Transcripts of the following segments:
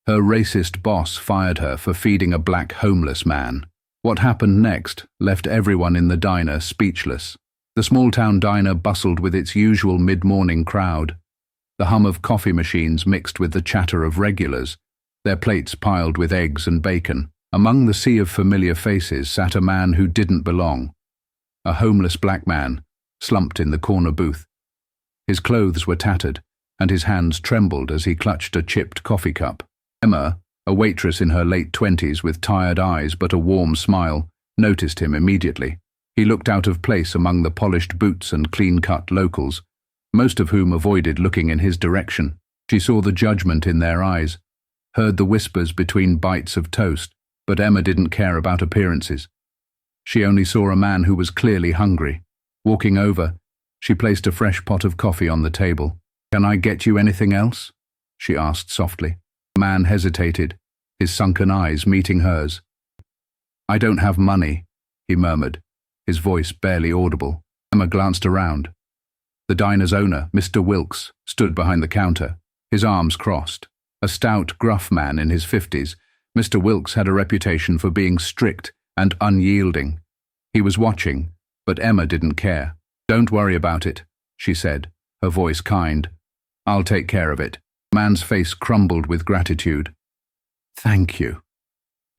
Her racist boss fired her for feeding a black homeless man. What happened next left everyone in the diner speechless. The small-town diner bustled with its usual mid-morning crowd. The hum of coffee machines mixed with the chatter of regulars, their plates piled with eggs and bacon. Among the sea of familiar faces sat a man who didn't belong. A homeless black man, slumped in the corner booth. His clothes were tattered, and his hands trembled as he clutched a chipped coffee cup. Emma, a waitress in her late 20s with tired eyes but a warm smile, noticed him immediately. He looked out of place among the polished boots and clean-cut locals, most of whom avoided looking in his direction. She saw the judgment in their eyes, heard the whispers between bites of toast, but Emma didn't care about appearances. She only saw a man who was clearly hungry. Walking over, she placed a fresh pot of coffee on the table. "Can I get you anything else?" she asked softly. The man hesitated, his sunken eyes meeting hers. "I don't have money," he murmured, his voice barely audible. Emma glanced around. The diner's owner, Mr. Wilkes, stood behind the counter, his arms crossed. A stout, gruff man in his 50s, Mr. Wilkes had a reputation for being strict and unyielding. He was watching, but Emma didn't care. "Don't worry about it," she said, her voice kind. "I'll take care of it." The man's face crumbled with gratitude. "Thank you,"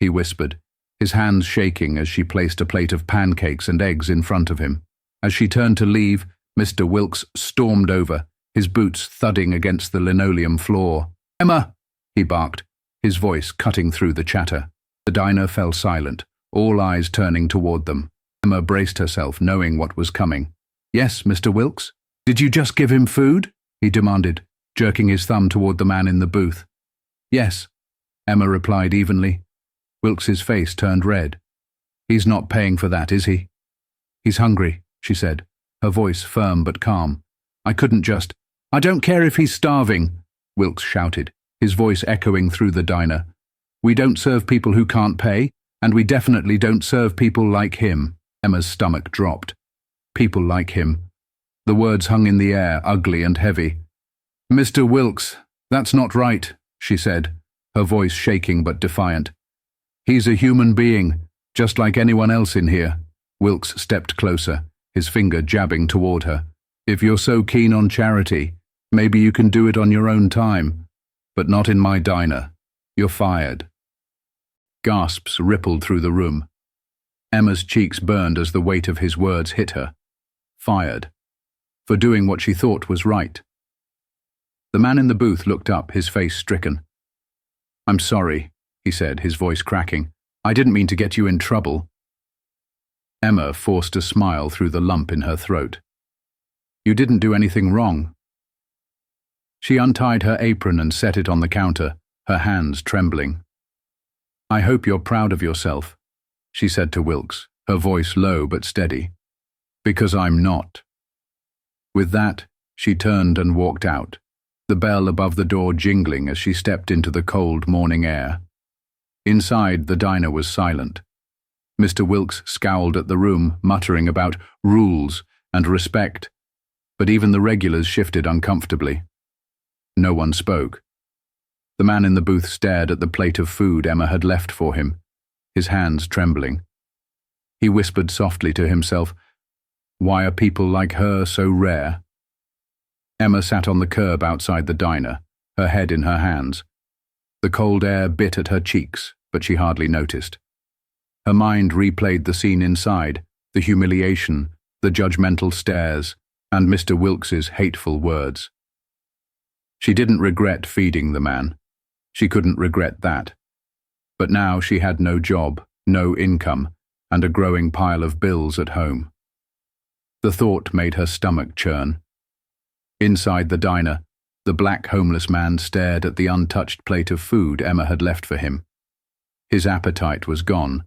he whispered, his hands shaking as she placed a plate of pancakes and eggs in front of him. As she turned to leave, Mr. Wilkes stormed over, his boots thudding against the linoleum floor. "Emma!" he barked, his voice cutting through the chatter. The diner fell silent, all eyes turning toward them. Emma braced herself, knowing what was coming. "Yes, Mr. Wilkes? Did you just give him food?" he demanded, jerking his thumb toward the man in the booth. "Yes," Emma replied evenly. Wilkes's face turned red. "He's not paying for that, is he?" "He's hungry," she said, her voice firm but calm. "I couldn't just—" "I don't care if he's starving," Wilkes shouted, his voice echoing through the diner. "We don't serve people who can't pay, and we definitely don't serve people like him." Emma's stomach dropped. People like him. The words hung in the air, ugly and heavy. "Mr. Wilkes, that's not right," she said, her voice shaking but defiant. "He's a human being, just like anyone else in here." Wilkes stepped closer, his finger jabbing toward her. "If you're so keen on charity, maybe you can do it on your own time, but not in my diner. You're fired." Gasps rippled through the room. Emma's cheeks burned as the weight of his words hit her. Fired. For doing what she thought was right. The man in the booth looked up, his face stricken. "I'm sorry," he said, his voice cracking. "I didn't mean to get you in trouble." Emma forced a smile through the lump in her throat. "You didn't do anything wrong." She untied her apron and set it on the counter, her hands trembling. "I hope you're proud of yourself," she said to Wilkes, her voice low but steady. "Because I'm not." With that, she turned and walked out, the bell above the door jingling as she stepped into the cold morning air. Inside, the diner was silent. Mr. Wilkes scowled at the room, muttering about rules and respect, but even the regulars shifted uncomfortably. No one spoke. The man in the booth stared at the plate of food Emma had left for him, his hands trembling. He whispered softly to himself, "Why are people like her so rare?" Emma sat on the curb outside the diner, her head in her hands. The cold air bit at her cheeks, but she hardly noticed. Her mind replayed the scene inside, the humiliation, the judgmental stares, and Mr. Wilkes's hateful words. She didn't regret feeding the man. She couldn't regret that. But now she had no job, no income, and a growing pile of bills at home. The thought made her stomach churn. Inside the diner, the black homeless man stared at the untouched plate of food Emma had left for him. His appetite was gone,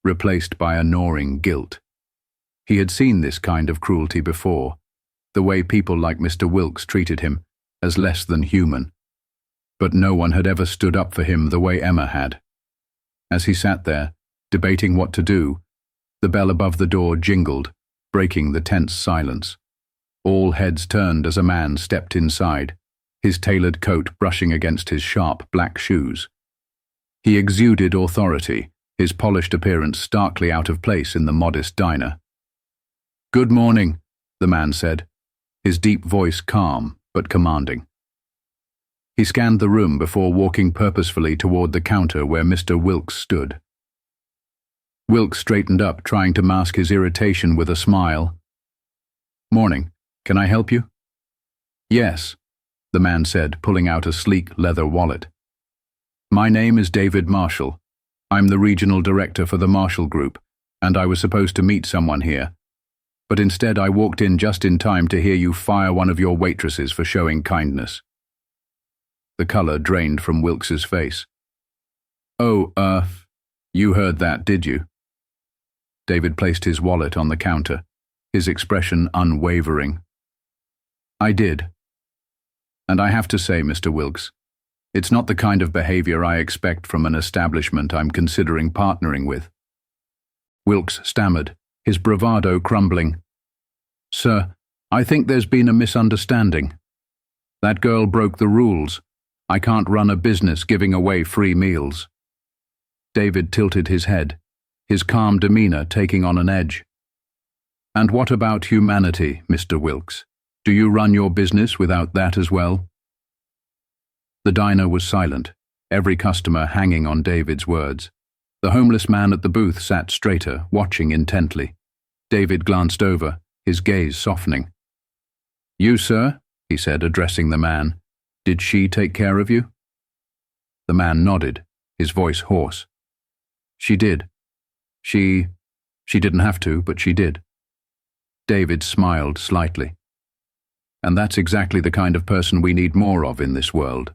replaced by a gnawing guilt. He had seen this kind of cruelty before, the way people like Mr. Wilkes treated him, as less than human. But no one had ever stood up for him the way Emma had. As he sat there, debating what to do, the bell above the door jingled, breaking the tense silence. All heads turned as a man stepped inside, his tailored coat brushing against his sharp black shoes. He exuded authority, his polished appearance starkly out of place in the modest diner. "Good morning," the man said, his deep voice calm but commanding. He scanned the room before walking purposefully toward the counter where Mr. Wilkes stood. Wilkes straightened up, trying to mask his irritation with a smile. "Morning. Can I help you?" "Yes," the man said, pulling out a sleek leather wallet. "My name is David Marshall. I'm the regional director for the Marshall Group, and I was supposed to meet someone here. But instead I walked in just in time to hear you fire one of your waitresses for showing kindness." The color drained from Wilkes's face. "Oh, you heard that, did you?" David placed his wallet on the counter, his expression unwavering. "I did. And I have to say, Mr. Wilkes, it's not the kind of behavior I expect from an establishment I'm considering partnering with." Wilkes stammered, his bravado crumbling. "Sir, I think there's been a misunderstanding. That girl broke the rules. I can't run a business giving away free meals." David tilted his head, his calm demeanor taking on an edge. "And what about humanity, Mr. Wilkes? Do you run your business without that as well?" The diner was silent, every customer hanging on David's words. The homeless man at the booth sat straighter, watching intently. David glanced over, his gaze softening. "You, sir," he said, addressing the man. "Did she take care of you?" The man nodded, his voice hoarse. "She did. She didn't have to, but she did." David smiled slightly. "And that's exactly the kind of person we need more of in this world."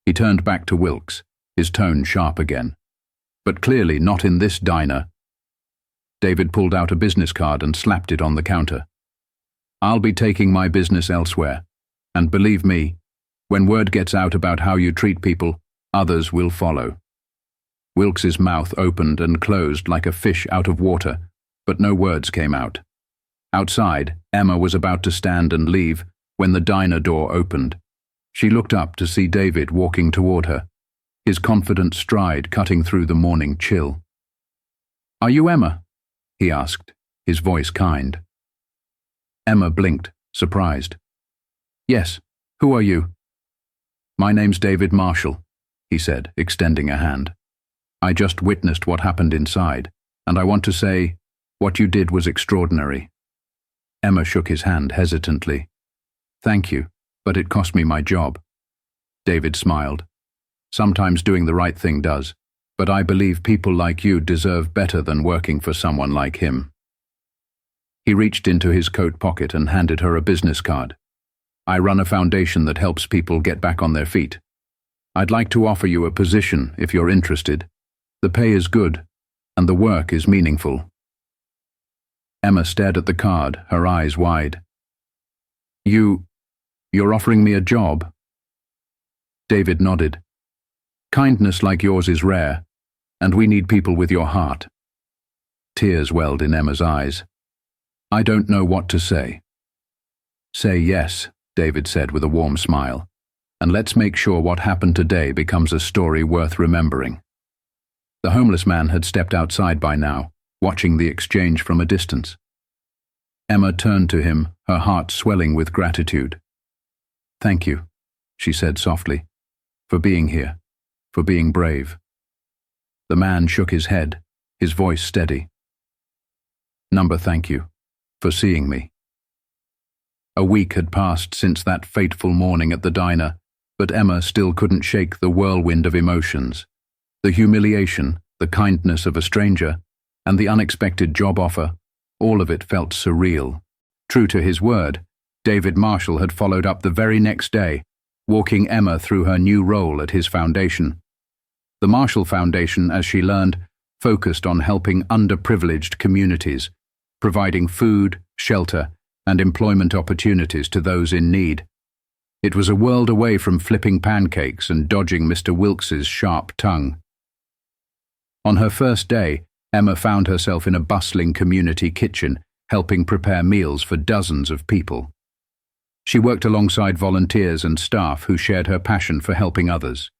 He turned back to Wilkes, his tone sharp again. "But clearly not in this diner." David pulled out a business card and slapped it on the counter. "I'll be taking my business elsewhere, and believe me, when word gets out about how you treat people, others will follow." Wilkes's mouth opened and closed like a fish out of water, but no words came out. Outside, Emma was about to stand and leave when the diner door opened. She looked up to see David walking toward her, his confident stride cutting through the morning chill. "Are you Emma?" he asked, his voice kind. Emma blinked, surprised. "Yes. Who are you?" "My name's David Marshall," he said, extending a hand. "I just witnessed what happened inside, and I want to say, what you did was extraordinary." Emma shook his hand hesitantly. "Thank you, but it cost me my job." David smiled. "Sometimes doing the right thing does, but I believe people like you deserve better than working for someone like him." He reached into his coat pocket and handed her a business card. "I run a foundation that helps people get back on their feet. I'd like to offer you a position if you're interested. The pay is good, and the work is meaningful." Emma stared at the card, her eyes wide. You're offering me a job?" David nodded. "Kindness like yours is rare, and we need people with your heart." Tears welled in Emma's eyes. "I don't know what to say." "Say yes," David said with a warm smile, "and let's make sure what happened today becomes a story worth remembering." The homeless man had stepped outside by now, watching the exchange from a distance. Emma turned to him, her heart swelling with gratitude. "Thank you," she said softly, "for being here, for being brave." The man shook his head, his voice steady. "Thank you, for seeing me." A week had passed since that fateful morning at the diner, but Emma still couldn't shake the whirlwind of emotions. The humiliation, the kindness of a stranger, and the unexpected job offer, all of it felt surreal. True to his word, David Marshall had followed up the very next day, walking Emma through her new role at his foundation. The Marshall Foundation, as she learned, focused on helping underprivileged communities, providing food, shelter, and employment opportunities to those in need. It was a world away from flipping pancakes and dodging Mr. Wilkes's sharp tongue. On her first day, Emma found herself in a bustling community kitchen, helping prepare meals for dozens of people. She worked alongside volunteers and staff who shared her passion for helping others.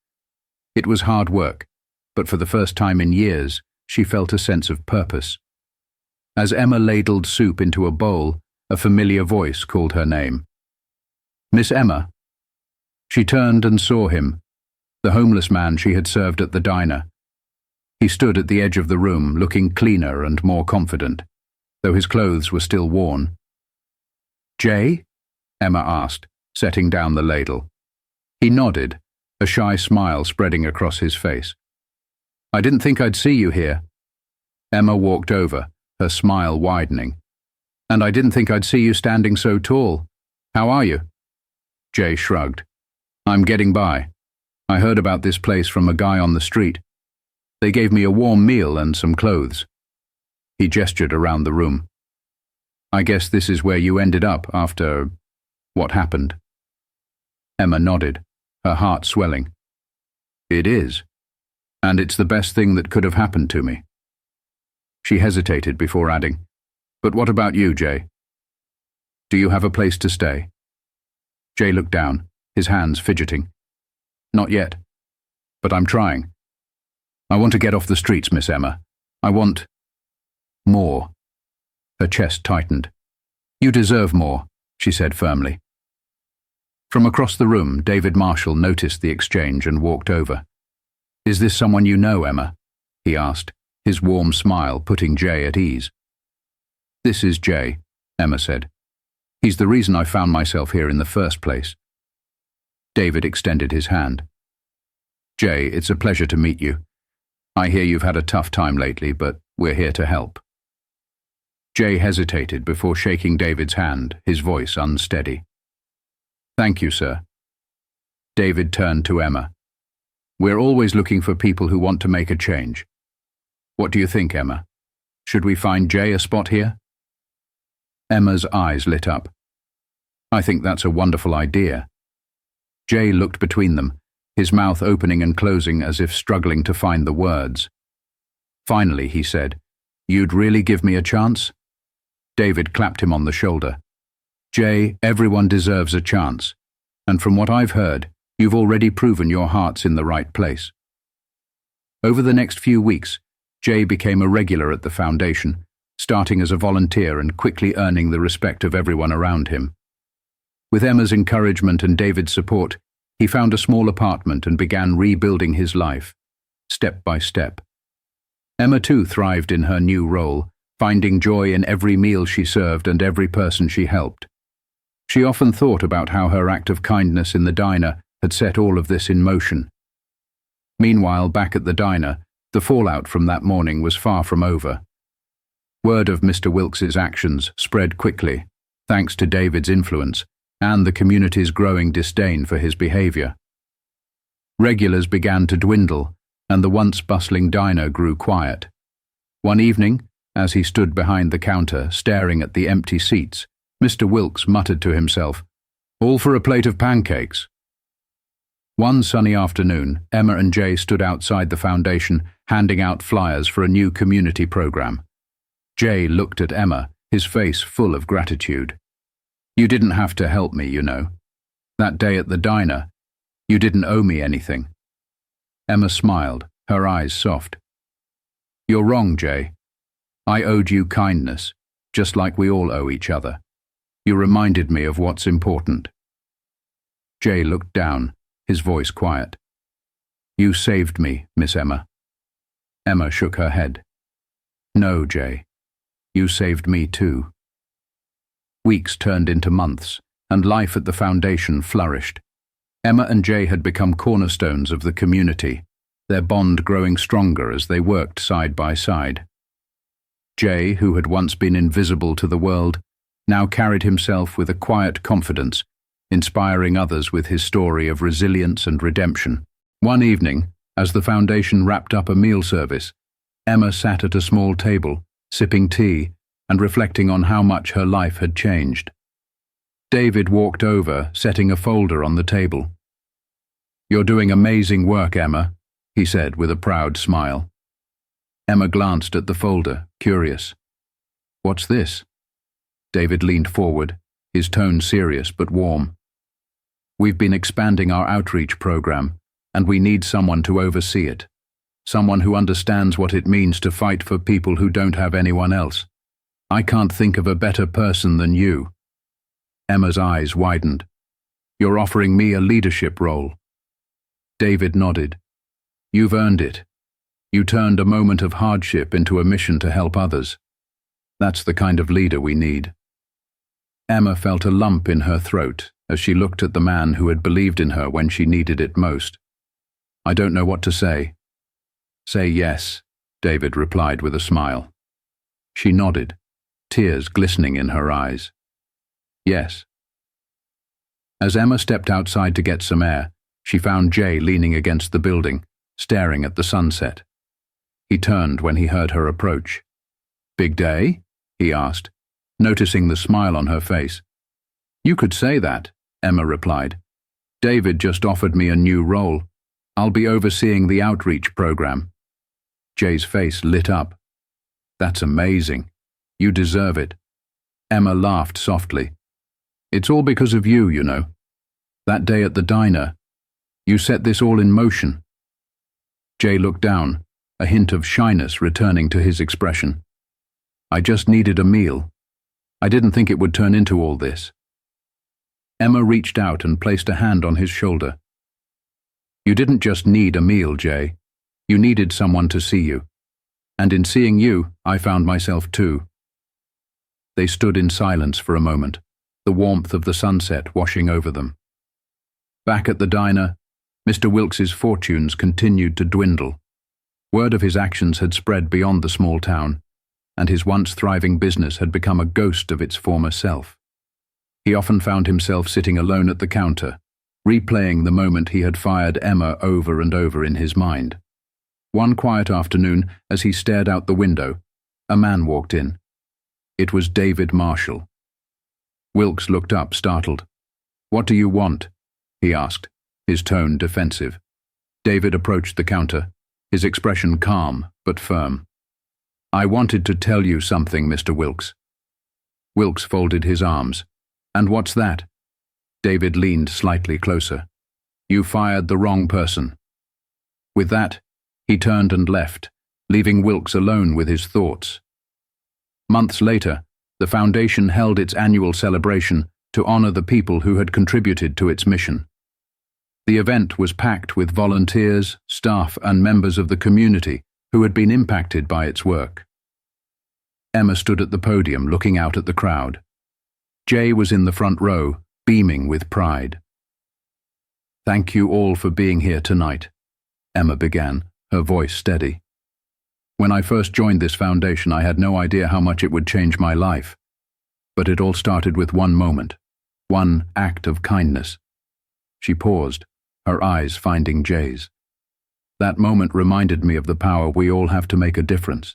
It was hard work, but for the first time in years, she felt a sense of purpose. As Emma ladled soup into a bowl, a familiar voice called her name. "Miss Emma." She turned and saw him, the homeless man she had served at the diner. He stood at the edge of the room, looking cleaner and more confident, though his clothes were still worn. "Jay?" Emma asked, setting down the ladle. He nodded, a shy smile spreading across his face. "I didn't think I'd see you here." Emma walked over, her smile widening. "And I didn't think I'd see you standing so tall. How are you?" Jay shrugged. "I'm getting by. I heard about this place from a guy on the street. They gave me a warm meal and some clothes." He gestured around the room. "I guess this is where you ended up after what happened." Emma nodded, her heart swelling. "It is. And it's the best thing that could have happened to me." She hesitated before adding, "But what about you, Jay? Do you have a place to stay?" Jay looked down, his hands fidgeting. "Not yet. But I'm trying. I want to get off the streets, Miss Emma. I want more." Her chest tightened. "You deserve more," she said firmly. From across the room, David Marshall noticed the exchange and walked over. "Is this someone you know, Emma?" he asked, his warm smile putting Jay at ease. "This is Jay," Emma said. "He's the reason I found myself here in the first place." David extended his hand. "Jay, it's a pleasure to meet you. I hear you've had a tough time lately, but we're here to help." Jay hesitated before shaking David's hand, his voice unsteady. "Thank you, sir." David turned to Emma. "We're always looking for people who want to make a change. What do you think, Emma? Should we find Jay a spot here?" Emma's eyes lit up. "I think that's a wonderful idea." Jay looked between them, his mouth opening and closing as if struggling to find the words. Finally, he said, "You'd really give me a chance?" David clapped him on the shoulder. "Jay, everyone deserves a chance, and from what I've heard, you've already proven your heart's in the right place." Over the next few weeks, Jay became a regular at the foundation, starting as a volunteer and quickly earning the respect of everyone around him. With Emma's encouragement and David's support, he found a small apartment and began rebuilding his life, step by step. Emma too thrived in her new role, finding joy in every meal she served and every person she helped. She often thought about how her act of kindness in the diner had set all of this in motion. Meanwhile, back at the diner, the fallout from that morning was far from over. Word of Mr. Wilkes's actions spread quickly, thanks to David's influence and the community's growing disdain for his behavior. Regulars began to dwindle, and the once bustling diner grew quiet. One evening, as he stood behind the counter staring at the empty seats, Mr. Wilkes muttered to himself, "All for a plate of pancakes." One sunny afternoon, Emma and Jay stood outside the foundation, handing out flyers for a new community program. Jay looked at Emma, his face full of gratitude. "You didn't have to help me, you know. That day at the diner, you didn't owe me anything." Emma smiled, her eyes soft. "You're wrong, Jay. I owed you kindness, just like we all owe each other. You reminded me of what's important." Jay looked down, his voice quiet. "You saved me, Miss Emma." Emma shook her head. "No, Jay. You saved me too." Weeks turned into months, and life at the foundation flourished. Emma and Jay had become cornerstones of the community, their bond growing stronger as they worked side by side. Jay, who had once been invisible to the world, now carried himself with a quiet confidence, inspiring others with his story of resilience and redemption. One evening, as the foundation wrapped up a meal service, Emma sat at a small table, sipping tea and reflecting on how much her life had changed. David walked over, setting a folder on the table. "You're doing amazing work, Emma," he said with a proud smile. Emma glanced at the folder, curious. "What's this?" David leaned forward, his tone serious but warm. "We've been expanding our outreach program, and we need someone to oversee it. someone who understands what it means to fight for people who don't have anyone else. I can't think of a better person than you." Emma's eyes widened. "You're offering me a leadership role." David nodded. "You've earned it. You turned a moment of hardship into a mission to help others. That's the kind of leader we need." Emma felt a lump in her throat as she looked at the man who had believed in her when she needed it most. "I don't know what to say." "Say yes," David replied with a smile. She nodded, tears glistening in her eyes. "Yes." As Emma stepped outside to get some air, she found Jay leaning against the building, staring at the sunset. He turned when he heard her approach. "Big day?" he asked, noticing the smile on her face. "You could say that," Emma replied. "David just offered me a new role. I'll be overseeing the outreach program." Jay's face lit up. "That's amazing. You deserve it." Emma laughed softly. "It's all because of you, you know. That day at the diner, you set this all in motion." Jay looked down, a hint of shyness returning to his expression. "I just needed a meal. I didn't think it would turn into all this." Emma reached out and placed a hand on his shoulder. "You didn't just need a meal, Jay. You needed someone to see you. And in seeing you, I found myself too." They stood in silence for a moment, the warmth of the sunset washing over them. Back at the diner, Mr. Wilkes's fortunes continued to dwindle. Word of his actions had spread beyond the small town, and his once thriving business had become a ghost of its former self. He often found himself sitting alone at the counter, replaying the moment he had fired Emma over and over in his mind. One quiet afternoon, as he stared out the window, a man walked in. It was David Marshall. Wilkes looked up, startled. "What do you want?" he asked, his tone defensive. David approached the counter, his expression calm but firm. "I wanted to tell you something, Mr. Wilkes." Wilkes folded his arms. "And what's that?" David leaned slightly closer. "You fired the wrong person." With that, he turned and left, leaving Wilkes alone with his thoughts. Months later, the foundation held its annual celebration to honor the people who had contributed to its mission. The event was packed with volunteers, staff, and members of the community who had been impacted by its work. Emma stood at the podium looking out at the crowd. Jay was in the front row, beaming with pride. "Thank you all for being here tonight," Emma began, her voice steady. "When I first joined this foundation, I had no idea how much it would change my life. But it all started with one moment, one act of kindness." She paused, her eyes finding Jay's. "That moment reminded me of the power we all have to make a difference.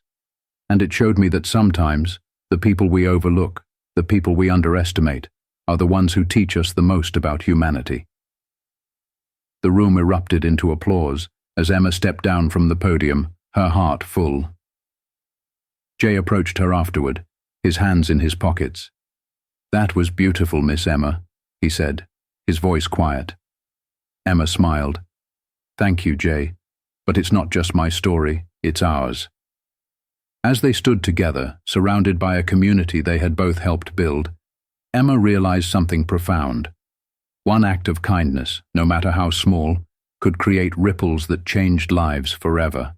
And it showed me that sometimes the people we overlook, the people we underestimate, are the ones who teach us the most about humanity." The room erupted into applause as Emma stepped down from the podium, her heart full. Jay approached her afterward, his hands in his pockets. "That was beautiful, Miss Emma," he said, his voice quiet. Emma smiled. "Thank you, Jay, but it's not just my story, it's ours." As they stood together, surrounded by a community they had both helped build, Emma realized something profound. One act of kindness, no matter how small, could create ripples that changed lives forever.